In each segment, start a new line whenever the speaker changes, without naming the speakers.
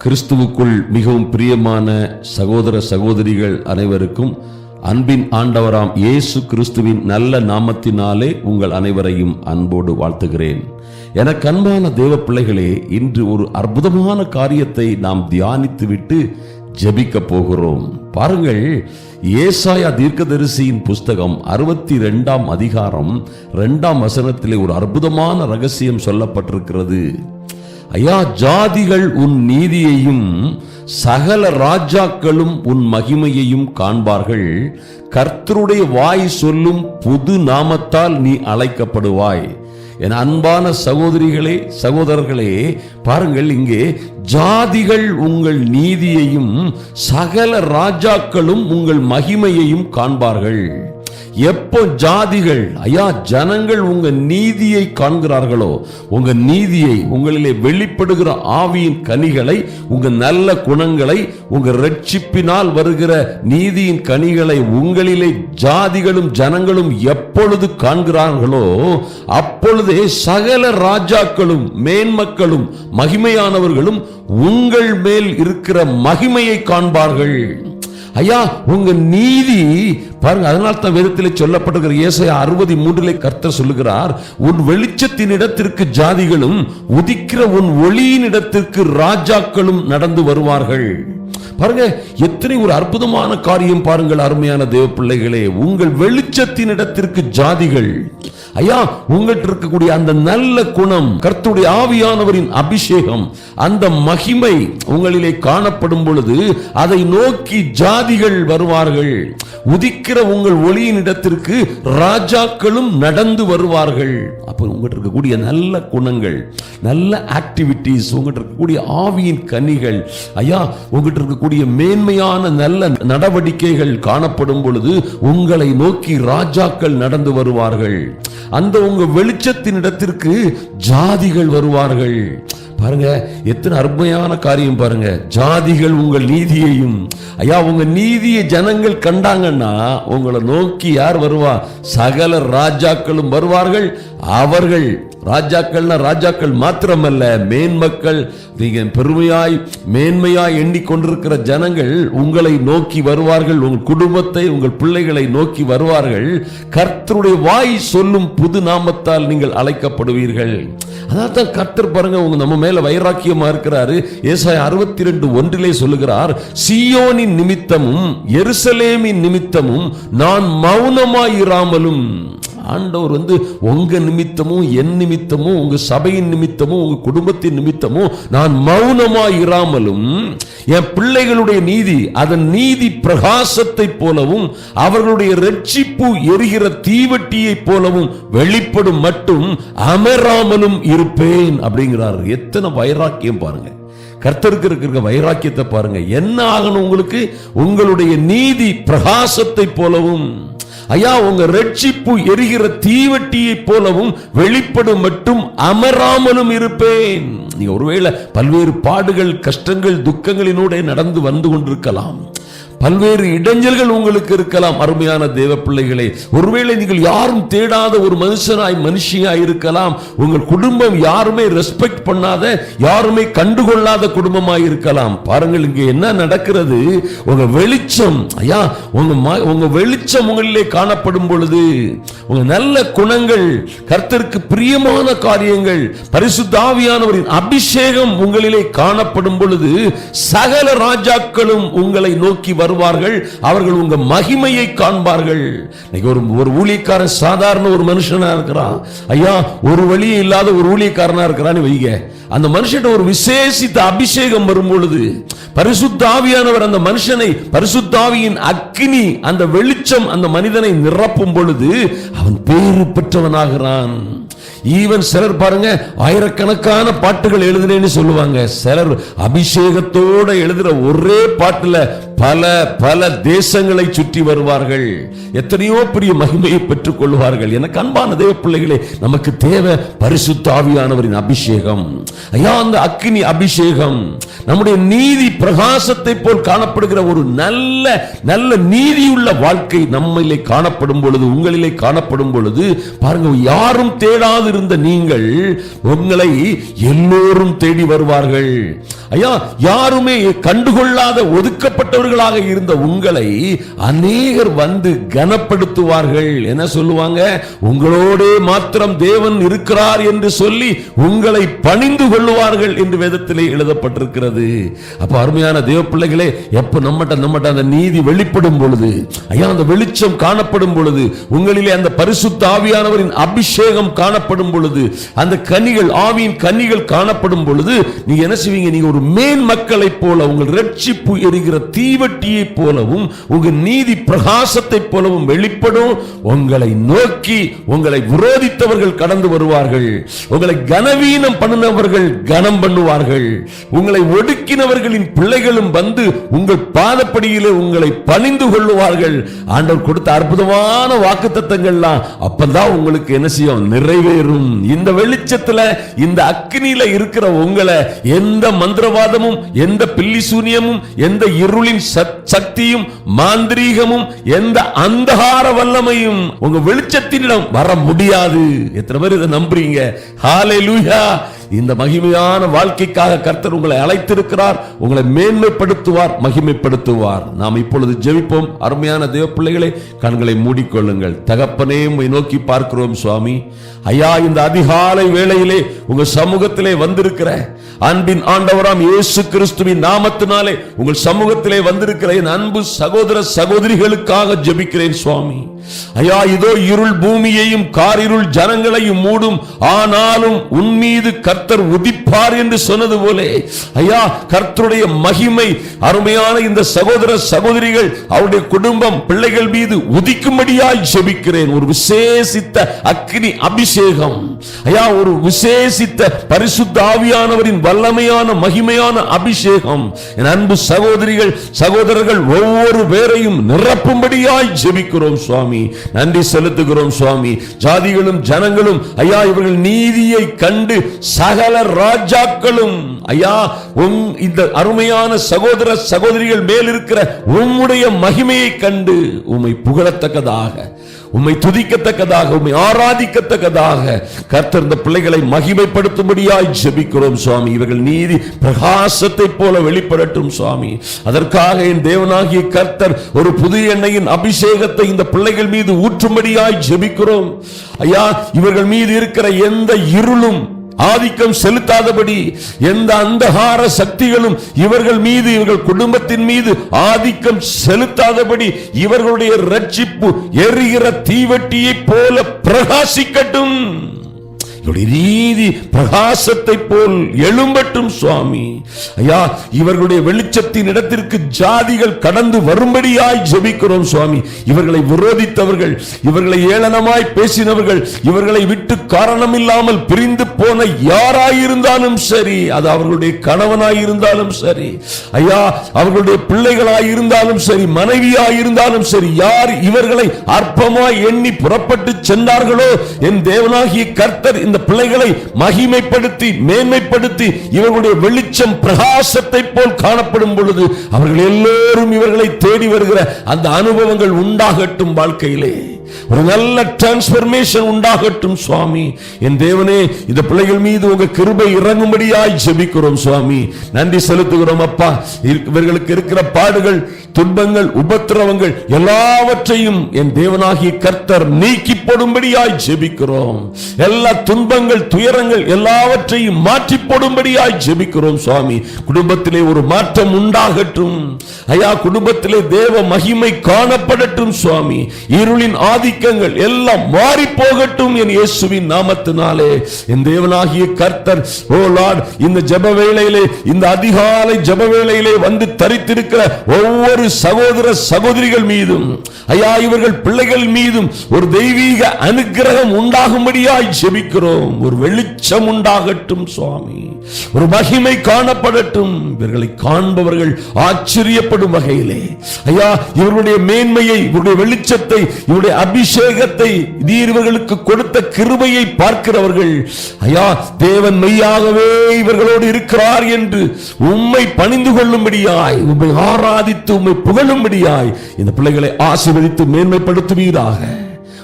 கிறிஸ்துவுக்குள் மிகவும் பிரியமான சகோதர சகோதரிகள் அனைவருக்கும் அன்பின் ஆண்டவராம் இயேசு கிறிஸ்துவின் நல்ல நாமத்தினாலே உங்கள் அனைவரையும் அன்போடு வாழ்த்துகிறேன். எனக்கு அன்பான தேவ பிள்ளைகளே, இன்று ஒரு அற்புதமான காரியத்தை நாம் தியானித்துவிட்டு ஜெபிக்க போகிறோம். பாருங்கள், ஏசாயா தீர்க்கதரிசியின் புஸ்தகம் 62ஆம் அதிகாரம் 2ஆம் வசனத்திலே ஒரு அற்புதமான ரகசியம் சொல்லப்பட்டிருக்கிறது. ஐயா, ஜாதிகள் உன் நீதியையும் சகல ராஜாக்களும் உன் மகிமையையும் காண்பார்கள். கர்த்தருடைய வாய் சொல்லும் புது நாமத்தால் நீ அழைக்கப்படுவாய். என் அன்பான சகோதரிகளே, சகோதரர்களே, பாருங்கள், இங்கே ஜாதிகள் உங்கள் நீதியையும் சகல ராஜாக்களும் உங்கள் மகிமையையும் காண்பார்கள். எப்போ ஜாதிகள், ஐயா, ஜனங்கள் உங்க நீதியை காண்கிறார்களோ, உங்க நீதியை, உங்களிலே வெளிப்படுகிற ஆவியின் கனிகளை, உங்க நல்ல குணங்களை, உங்க ரட்சிப்பினால் வருகிற நீதியின் கனிகளை உங்களிலே ஜாதிகளும் ஜனங்களும் எப்பொழுது காண்கிறார்களோ அப்பொழுதே சகல ராஜாக்களும் மேன்மக்களும் மகிமையானவர்களும் உங்கள் மேல் இருக்கிற மகிமையை காண்பார்கள். ஐயா, உங்க நீதி பாருங்க, அதனால் தான் வேதத்திலே சொல்லப்பட்டிருக்கிற ஏசாயா 63 கர்த்தர் சொல்லுகிறார், உன் வெளிச்சத்தின் இடத்திற்கு ஜாதிகளும் உதிக்கிற உன் ஒளியின் இடத்திற்கு ராஜாக்களும் நடந்து வருவார்கள். பாருங்க, எத்தனை ஒரு அற்புதமான காரியம் பாருங்கள் அருமையான தேவ பிள்ளைகளே. உங்கள் வெளிச்சத்தின் இடத்திற்கு ஜாதிகள், ஐயா, உங்கள்கிட்ட இருக்கக்கூடிய அந்த நல்ல குணம், கர்த்தருடைய ஆவியானவரின் அபிஷேகம், அந்த மகிமை உங்களிலே காணப்படும் பொழுது அதை நோக்கி ஜாதிகள் வருவார்கள். உதிக்கிற உங்கள் ஒளியின் இடத்திற்கு ராஜாக்களும் நடந்து வருவார்கள். அப்ப உங்கள்கிட்ட இருக்கக்கூடிய நல்ல குணங்கள், நல்ல ஆக்டிவிட்டிஸ், உங்கள்கிட்ட இருக்கக்கூடிய ஆவியின் கனிகள், ஐயா, உங்கள்கிட்ட இருக்கக்கூடிய மேன்மையான நல்ல நடவடிக்கைகள் காணப்படும் பொழுது உங்களை நோக்கி ராஜாக்கள் நடந்து வருவார்கள். அந்த உங்க வெளிச்சத்தின் இடத்திற்கு ஜாதிகள் வருவார்கள். பாருங்க, எத்தனை அருமையான காரியம் பாருங்க. ஜாதிகள் உங்கள் நீதியையும், ஐயா, உங்க நீதியை ஜனங்கள் கண்டாங்கன்னா உங்களை நோக்கி யார் வருவா? சகல ராஜாக்களும் வருவார்கள். அவர்கள் ராஜாக்கள்னா ராஜாக்கள் மாத்திரமல்ல, மேன்மக்கள், நீங்க பெருமையாய் மேன்மையாய் எண்ணிக்கொண்டிருக்கிற ஜனங்கள் உங்களை நோக்கி வருவார்கள். உங்கள் குடும்பத்தை, உங்கள் பிள்ளைகளை நோக்கி வருவார்கள். கர்த்தருடைய வாய் சொல்லும் புது நாமத்தால் நீங்கள் அழைக்கப்படுவீர்கள். அதான் கர்த்தர் பாருங்க, உங்க நம்ம மேல வைராக்கியமா இருக்கிறாரு. ஏசாயா 62:1 சொல்லுகிறார், சீயோனின் நிமித்தமும் எருசலேமின் நிமித்தமும் நான் மௌனமாயிராமலும். ஆண்டவர் உங்க நிமித்தமும், என் நிமித்தமும், உங்க சபையின் நிமித்தமும், உங்க குடும்பத்தின் நிமித்தமும் நான் மௌனமாயிராமலும் என் பிள்ளைகளுடைய நீதி, அதன் நீதி பிரகாசத்தை போலவும் அவர்களுடைய ரட்சிப்பு எரிகிற தீவட்டியை போலவும் வெளிப்படும் மட்டும் அமராமலும் இருப்பேன் அப்படிங்கிறார். எத்தனை வைராக்கியம் பாருங்க, கர்த்தருக்கு இருக்கிற வைராக்கியத்தை பாருங்க. என்ன ஆகணும் உங்களுக்கு? உங்களுடைய நீதி பிரகாசத்தை போலவும், ஐயா, உங்க ரட்சிப்பு எரிகிற தீவட்டியை போலவும் வெளிப்படும் மட்டும் அமராமலும் இருப்பேன். நீங்க ஒருவேளை பல்வேறு பாடுகள், கஷ்டங்கள், துக்கங்களினோட நடந்து வந்து கொண்டிருக்கலாம். பல்வேறு இடைஞ்சல்கள் உங்களுக்கு இருக்கலாம். அருமையான தேவ பிள்ளைகளே, ஒருவேளை நீங்கள் யாரும் தேடாத ஒரு மனுஷியாய் இருக்கலாம். உங்கள் குடும்பம் யாருமே ரெஸ்பெக்ட் பண்ணாத, யாருமே கண்டுகொள்ளாத குடும்பமாய் இருக்கலாம். பாருங்கள், இங்கே என்ன நடக்கிறது? உங்க வெளிச்சம், ஐயா, உங்க வெளிச்சம் உங்களிலே காணப்படும் பொழுது, உங்க நல்ல குணங்கள், கர்த்தருக்கு பிரியமான காரியங்கள், பரிசுத்த ஆவியானவரின் அபிஷேகம் உங்களிலே காணப்படும் பொழுது சகல ராஜாக்களும் உங்களை நோக்கி வருவார்கள். அவர்கள் உங்க மகிமையை காண்பார்கள். ஒரு ஊழியக்காரன் சாதாரண ஒரு மனுஷனா இருக்கிறான். ஐயா, ஒரு வழியே இல்லாத ஒரு ஊழியக்காரனா இருக்கிறான்னு வைங்க. அந்த மனுஷன் ஒரு விசேஷித்த அபிஷேகம் வரும் பொழுது பரிசுத்த ஆவியானவர் அந்த மனுஷனை, பரிசுத்த ஆவியின் அக்கினி, அந்த வெளிச்சம் அந்த மனிதனை நிரப்பும் பொழுது அவன் பேறு பெற்றவனாகிறான். ஈவன் சிலர் பாருங்க, ஆயிரக்கணக்கான பாட்டுகள் எழுதுனேன்னு சொல்லுவாங்க. சிலர் அபிஷேகத்தோட எழுதுற ஒரே பாட்டுல பல பல தேசங்களை சுற்றி வருவார்கள். எத்தனையோ பெரிய மகிமையை பெற்றுக் கொள்வார்கள். எனக்கு அன்பான தேவ பிள்ளைகளே, நமக்கு தேவை பரிசுத்த ஆவியானவரின் அபிஷேகம். ஐயா, அந்த அக்கினி அபிஷேகம் நம்முடைய நீதி பிரகாசத்தை போல் காணப்படுகிற ஒரு நல்ல நல்ல நீதியுள்ள வாழ்க்கை நம்மிலே காணப்படும் பொழுது, உங்களிலே காணப்படும் பொழுது பாருங்க, யாரும் தேடாதிருந்த நீங்கள் உங்களை எல்லோரும் தேடி வருவார்கள். ஐயா, யாருமே கண்டுகொள்ளாத ஒதுக்கப்பட்டவர்களாக இருந்த உங்களை அநேகர் வந்து கனப்படுத்துவார்கள். என்ன சொல்லுவாங்க? உங்களோடே மாத்திரம் தேவன் இருக்கிறார் என்று சொல்லி உங்களை பணிந்து கொள்ளுவார்கள் என்று வேதத்திலே எழுதப்பட்டிருக்கிறது. அப்ப அருமையான தேவ பிள்ளைகளே, எப்ப நம்மட்ட அந்த நீதி வெளிப்படும் பொழுது, ஐயா, அந்த வெளிச்சம் காணப்படும் பொழுது, உங்களிலே அந்த பரிசுத்த ஆவியானவரின் அபிஷேகம் காணப்படும் பொழுது, அந்த கனிகள், ஆவியின் கனிகள் காணப்படும் பொழுது, நீங்க என்ன செய்வீங்க? நீங்க ஒரு மேன் மக்களை போல, உங்கள் ரட்சிப்பு எரிகிற தீவட்டியை போலவும், உங்க நீதி பிரகாசத்தை போலவும் வெளிப்படும். உங்களை நோக்கி உங்களை விரோதித்தவர்கள் கடந்து வருவார்கள். உங்களை கனவீனம் பண்ணினவர்கள் கனம் பண்ணுவார்கள். உங்களை ஒடுக்கினவர்களின் பிள்ளைகளும் வந்து உங்கள் பாதப்படியிலே உங்களை பணிந்து கொள்ளுவார்கள். ஆண்டவர் கொடுத்த அற்புதமான வாக்குத்தத்தங்கள்லாம் அப்பதான் உங்களுக்கு என்ன செய்யும்? நிறைவேறும். இந்த வெளிச்சத்துல, இந்த அக்னியில இருக்கிற உங்களை எந்த மந்திரவாதமும், எந்த பில்லி சூனியமும், எந்த இருளின் சக்தியும், மாந்திரீகமும், எந்த அந்தகார வல்லமையும் உங்க வெளிச்சத்தினிடம் வர முடியாது. எத்தனை பேர் இதை நம்புறீங்க? ஹல்லேலூயா! இந்த மகிமையான வாழ்க்கைக்காக கர்த்தர் உங்களை அழைத்திருக்கிறார். உங்களை மேன்மைப்படுத்துவார், மகிமைப்படுத்துவார். நாம் இப்பொழுது ஜெபிப்போம். அருமையான தேவ பிள்ளைகளை, கண்களை மூடிக்கொள்ளுங்கள். தகப்பனே, உம்மை நோக்கி பார்க்கிறோம் சுவாமி. ஐயா, இந்த அதிகாலை வேளையிலே உங்க சமூகத்திலே வந்திருக்கிற அன்பின் ஆண்டவராம் இயேசு கிறிஸ்துவின் நாமத்தினாலே உங்கள் சமூகத்திலே வந்திருக்கிற என் அன்பு சகோதர சகோதரிகளுக்காக ஜெபிக்கிறேன் சுவாமி. ஐயா, இதோ இருள் பூமியையும் காரிருள் ஜனங்களையும் மூடும், ஆனாலும் உன் மீது கர்த்தர் உதிப்பார் என்று சொன்னது போலே, ஐயா, கர்த்தருடைய மகிமை அருமையான இந்த சகோதர சகோதரிகள், அவருடைய குடும்பம், பிள்ளைகள் மீது உதிக்கும்படியாய் ஜெபிக்கிறேன். ஒரு விசேஷித்த அக்கினி அபிஷேகம், ஐயா, ஒரு விசேஷித்த பரிசுத்த ஆவியானவரின் வல்லமையான மகிமையான அபிஷேகம் என் அன்பு சகோதரிகள் சகோதரர்கள் ஒவ்வொரு பேரையும் நிரப்பும்படியாய் ஜெபிக்கிறோம் சுவாமி. நன்றி செலுத்துகிறோம் சுவாமி. ஜாதிகளும் ஜனங்களும் ஐயா, இவர்கள் நீதியை கண்டு சகல ராஜாக்களும் ஐயா, இந்த அருமையான சகோதர சகோதரிகள் மேல் இருக்கிற உம்முடைய மகிமையை கண்டு உம்மை புகழத்தக்கதாக, உம்மை துதிக்கத்தக்கதாக, உம்மை ஆராதிக்கத்தக்கதாக கர்த்தர் இந்த பிள்ளைகளை மகிமைப்படுத்தும்படியாய் ஜெபிக்கிறோம் சுவாமி. இவர்கள் நீதி பிரகாசத்தை போல வெளிப்படட்டும் சுவாமி. அதற்காக என் தேவனாகிய கர்த்தர் ஒரு புது எண்ணெயின் அபிஷேகத்தை இந்த பிள்ளைகள் மீது ஊற்றும்படியாய் ஜெபிக்கிறோம். ஐயா, இவர்கள் மீது இருக்கிற எந்த இருளும் ஆதிக்கம் செலுத்தாதபடி, எந்த அந்தகார சக்திகளும் இவர்கள் மீது, இவர்கள் குடும்பத்தின் மீது ஆதிக்கம் செலுத்தாதபடி, இவர்களுடைய ரட்சிப்பு எரிகிற தீவட்டியை போல பிரகாசிக்கட்டும். நீதி பிரகாசத்தை போல் எழும்பட்டும் சுவாமி. ஐயா, இவர்களுடைய வெளிச்சத்தின் இடத்திற்கு ஜாதிகள் கடந்து வரும்படியாய் ஜெபிக்கிறோம் சுவாமி. இவர்களை விரோதித்தவர்கள், இவர்களை ஏளனமாய் பேசினவர்கள், இவர்களை விட்டு காரணம் இல்லாமல் பிரிந்து போன யாராயிருந்தாலும் சரி, அது அவர்களுடைய கணவனாயிருந்தாலும் சரி, ஐயா, அவர்களுடைய பிள்ளைகளாயிருந்தாலும் சரி, மனைவியாயிருந்தாலும் சரி, யார் இவர்களை அற்பமாய் எண்ணி புறப்பட்டு சென்றார்களோ, என் தேவனாகிய கர்த்தர் இந்த பிள்ளைகளை மகிமைப்படுத்தி மேன்மைப்படுத்தி இவர்களுடைய வெளிச்சம் பிரகாசத்தை போல் காணப்படும் பொழுது அவர்கள் எல்லோரும் இவர்களை தேடி வருகிற அந்த அனுபவங்கள் உண்டாகட்டும். வாழ்க்கையிலே ஒரு நல்ல டிரான்ஸ்பர்மேஷன் உண்டாகட்டும் சுவாமி. என் தேவனே, இந்த பிள்ளைகள் மீது உங்க கிருபை இறங்கும்படியாய் ஜெபிக்கிறோம் சுவாமி. நன்றி செலுத்துகிறோம் அப்பா. இவர்களுக்கு இருக்கிற பாடுகள், துன்பங்கள், உபத்திரவங்கள் எல்லாவற்றையும் என் தேவனாகிய கர்த்தர் நீக்கி போடும்படியாய் ஜெபிக்கிறோம். எல்லா துன்பங்கள், துயரங்கள் எல்லாவற்றையும் மாற்றி போடும்படியாய் ஜெபிக்கிறோம் சுவாமி. குடும்பத்திலே ஒரு மாற்றம் உண்டாகட்டும் ஐயா. குடும்பத்திலே தேவ மகிமை காணப்படட்டும் சுவாமி. இருளின் ஆதிக்கங்கள் எல்லாம் மாறி போகட்டும் என் இயேசுவின் நாமத்தினாலே. என் தேவனாகிய கர்த்தர், ஓ லார்ட், இந்த ஜெப வேளையிலே, இந்த அதிகாலை ஜெப வேளையிலே வந்து தரித்திருக்கிற ஒவ்வொரு சகோதர சகோதரிகள் மீதும் ஐயா, இவர்கள் பிள்ளைகள் மீதும் ஒரு தெய்வீக அனுக்கிரகம் உண்டாகும்படியாய் ஜெபிக்கிறோம். ஒரு வெளிச்சம் உண்டாகட்டும் சுவாமி. ஒரு மகிமை காணப்படட்டும். இவர்களை காண்பவர்கள் ஆச்சரியப்படும் வகையிலே ஐயா, இவருடைய மேன்மையை, இவருடைய வெளிச்சத்தை, இவருடைய அபிஷேகத்தை நீர் இவர்களுக்கு கொடுத்த கிருபையை பார்க்கிறவர்கள், ஐயா தேவன் மெய்யாகவே இவர்களோடு இருக்கிறார் என்று உம்மை பணிந்து கொள்ளும்படியாய், உம்மை ஆராதித்து உம்மை புகழும்படியாய் இந்த பிள்ளைகளை ஆசீர்வதித்து மேன்மைப்படுத்துவீராக.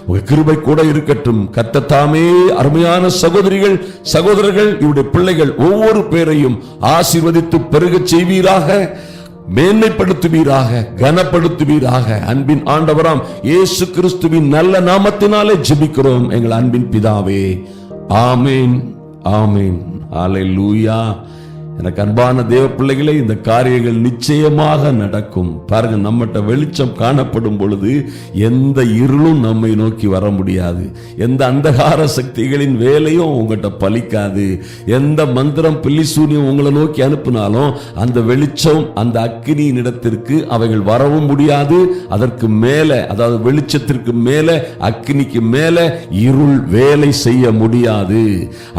உங்க கிருபை கூட இருக்கட்டும். கர்த்தர் தாமே அருமையான சகோதரிகள் சகோதரர்கள் இவருடைய பிள்ளைகள் ஒவ்வொரு பேரையும் ஆசீர்வதித்து பெருகச் செய்வீராக, மேன்மைப்படுத்துவீராக, கனப்படுத்துவீராக. அன்பின் ஆண்டவராம் இயேசு கிறிஸ்துவின் நல்ல நாமத்தினாலே ஜெபிக்கிறோம் எங்கள் அன்பின் பிதாவே. ஆமேன், ஆமேன், அல்லேலூயா. எனக்கு அன்பான தேவ பிள்ளைகளே, இந்த காரியங்கள் நிச்சயமாக நடக்கும். பாருங்க, நம்மகிட்ட வெளிச்சம் காணப்படும் பொழுது எந்த இருளும் நம்மை நோக்கி வர முடியாது. எந்த அந்தகார சக்திகளின் வேலையும் உங்கள்கிட்ட பலிக்காது. எந்த மந்திரம் பில்லிசூனியம் உங்களை நோக்கி அனுப்பினாலும் அந்த வெளிச்சம், அந்த அக்கினியின் இடத்திற்கு அவைகள் வரவும் முடியாது. அதற்கு மேல, அதாவது வெளிச்சத்திற்கு மேல, அக்கினிக்கு மேல இருள் வேலை செய்ய முடியாது.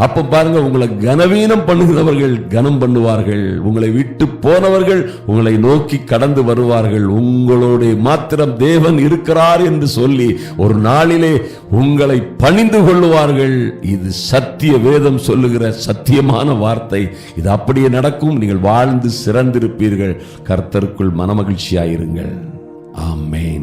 அப்ப பாருங்க, உங்களை கனவீனம் பண்ணுகிறவர்கள் கனம் பண்ணுவார்கள். உங்களை விட்டு போனவர்கள் உங்களை நோக்கி கடந்து வருவார்கள். உங்களோட மாத்திரம் தேவன் இருக்கிறார் என்று சொல்லி ஒரு நாளிலே உங்களை பணிந்து கொள்ளுவார்கள். இது சத்திய வேதம் சொல்லுகிற சத்தியமான வார்த்தை. இது அப்படியே நடக்கும். நீங்கள் வாழ்ந்து சிறந்திருப்பீர்கள். கர்த்தருக்குள் மனமகிழ்ச்சியாயிருங்கள். ஆமென்.